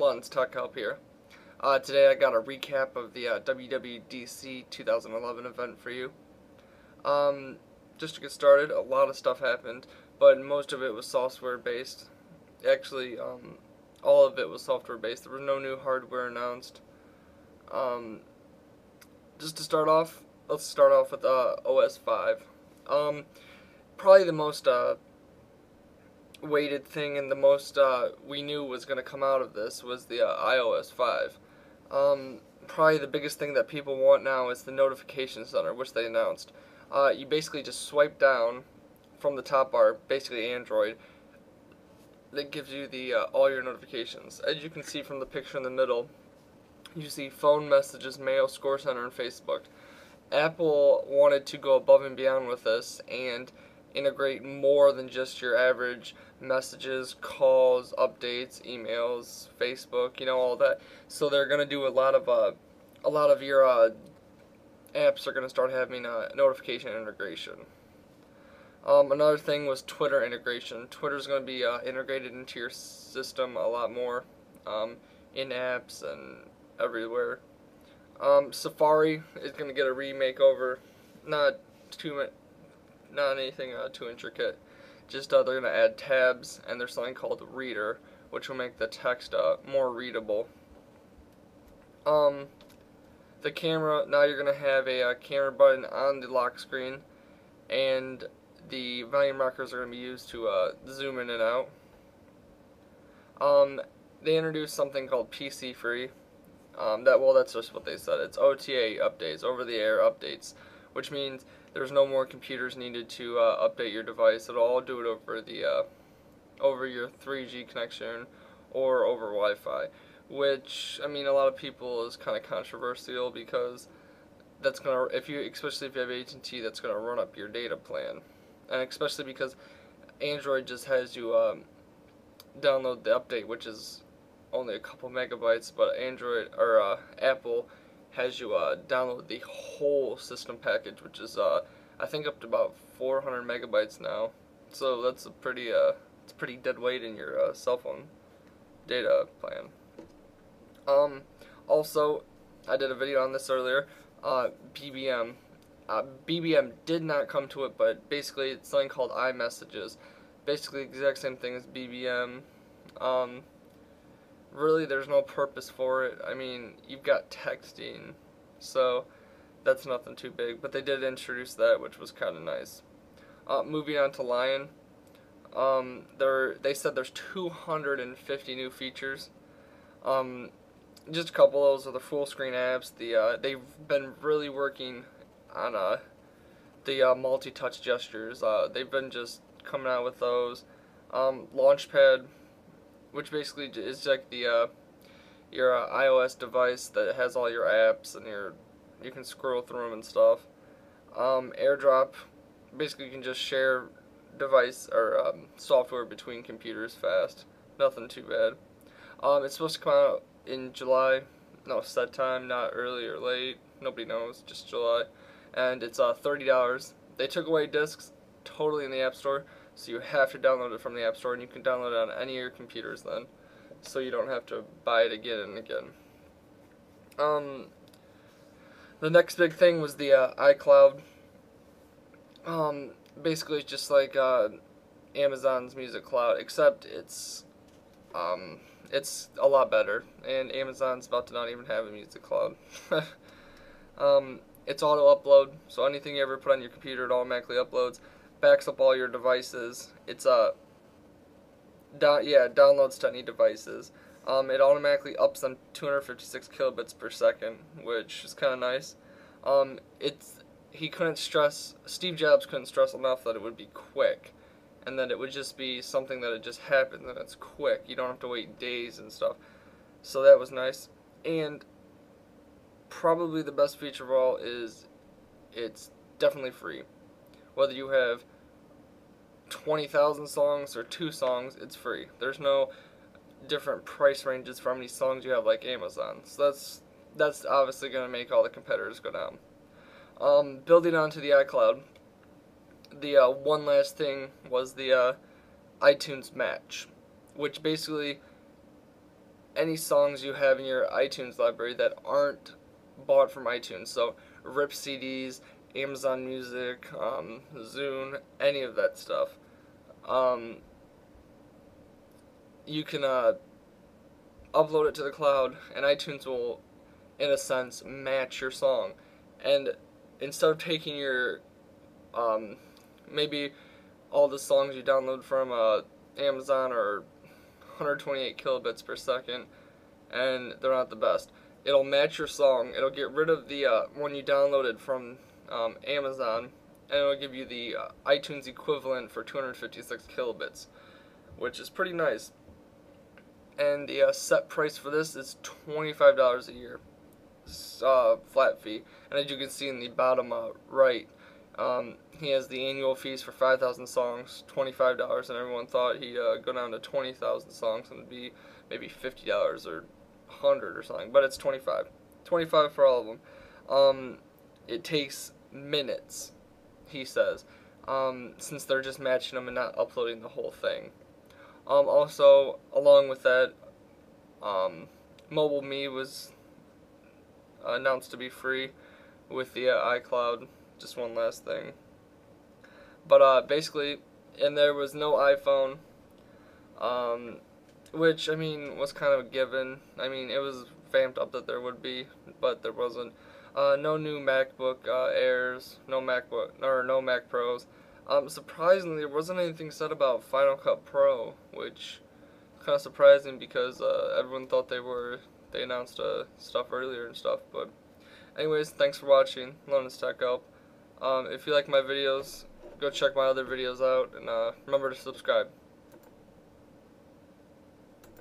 Lawrence Tech Help here. Today I got a recap of the WWDC 2011 event for you. Just to get started, a lot of stuff happened, but most of it was software based. Actually, all of it was software based. There was no new hardware announced. Just to start off, let's start off with OS5. Probably the most weighted thing and the most we knew was going to come out of this was the ios5. Probably the biggest thing that people want now is the notification center, which they announced. You basically just swipe down from the top bar, basically Android, that gives you the all your notifications. As you can see from the picture in the middle, you see phone, messages, mail, score center, and Facebook. Apple wanted to go above and beyond with this and integrate more than just your average messages, calls, updates, emails, Facebook, all that. So they're gonna do a lot of your apps are gonna start having notification integration. Another thing was Twitter integration. Twitter's gonna be integrated into your system a lot more, in apps and everywhere. Safari is gonna get a remake over, not anything too intricate. Just they're going to add tabs, and there's something called Reader, which will make the text more readable. The camera, now you're going to have a camera button on the lock screen, and the volume rockers are going to be used to zoom in and out. They introduced something called PC Free. That's just what they said. It's OTA updates, over-the-air updates, which means there's no more computers needed to update your device. It'll all do it over the over your 3G connection or over Wi-Fi, which a lot of people is kind of controversial because that's gonna especially if you have AT&T, that's gonna run up your data plan, and especially because Android just has you download the update, which is only a couple megabytes, but Apple has you download the whole system package, which is I think up to about 400 megabytes now. So that's a pretty dead weight in your cell phone data plan. Also, I did a video on this earlier. BBM. BBM did not come to it, but basically it's something called iMessages. Basically the exact same thing as BBM. Really, there's no purpose for it. You've got texting, so that's nothing too big. But they did introduce that, which was kind of nice. Moving on to Lion, they said there's 250 new features. Just a couple of those are the full screen apps. They've been really working on the multi-touch gestures. They've been just coming out with those. Launchpad, which basically is like your iOS device that has all your apps and you can scroll through them and stuff. AirDrop, basically you can just share device or software between computers fast. Nothing too bad. It's supposed to come out in July. No set time, not early or late. Nobody knows, just July. And it's $30. They took away discs totally in the App Store. So you have to download it from the App Store, and you can download it on any of your computers then, so you don't have to buy it again and again. The next big thing was the iCloud. Basically it's just like Amazon's Music Cloud, except it's a lot better, and Amazon's about to not even have a Music Cloud. It's auto upload, so anything you ever put on your computer, it automatically uploads. Backs up all your devices. It's downloads to any devices. It automatically ups them 256 kilobits per second, which is kind of nice. Steve Jobs couldn't stress enough that it would be quick, and that it would just be something that it just happens and it's quick. You don't have to wait days and stuff. So that was nice. And probably the best feature of all is it's definitely free. Whether you have 20,000 songs or 2 songs, it's free. There's no different price ranges for how many songs you have like Amazon. So that's obviously going to make all the competitors go down. Building onto the iCloud, the one last thing was the iTunes Match, which basically any songs you have in your iTunes library that aren't bought from iTunes. So RIP CDs, Amazon Music, Zune, any of that stuff. You can upload it to the cloud, and iTunes will, in a sense, match your song. And instead of taking your maybe all the songs you download from Amazon are 128 kilobits per second, and they're not the best. It'll match your song. It'll get rid of the one you downloaded from Amazon, and it'll give you the iTunes equivalent for 256 kilobits, which is pretty nice. And the set price for this is $25 a year, flat fee. And as you can see in the bottom right, he has the annual fees for 5,000 songs, $25, and everyone thought he'd go down to 20,000 songs and it'd be maybe $50 or $100 or something, but it's $25 for all of them. It takes minutes, he says, since they're just matching them and not uploading the whole thing. Also, along with that, Mobile Me was announced to be free with the iCloud. Just one last thing. But basically, and there was no iPhone, which, I mean, was kind of a given. I mean, it was vamped up that there would be, but there wasn't. No new MacBook Airs, no MacBook, or no Mac Pros. Surprisingly, there wasn't anything said about Final Cut Pro, which is kind of surprising because everyone thought they announced stuff earlier and stuff. But anyways, thanks for watching. Lone Tech Help. If you like my videos, go check my other videos out, and remember to subscribe.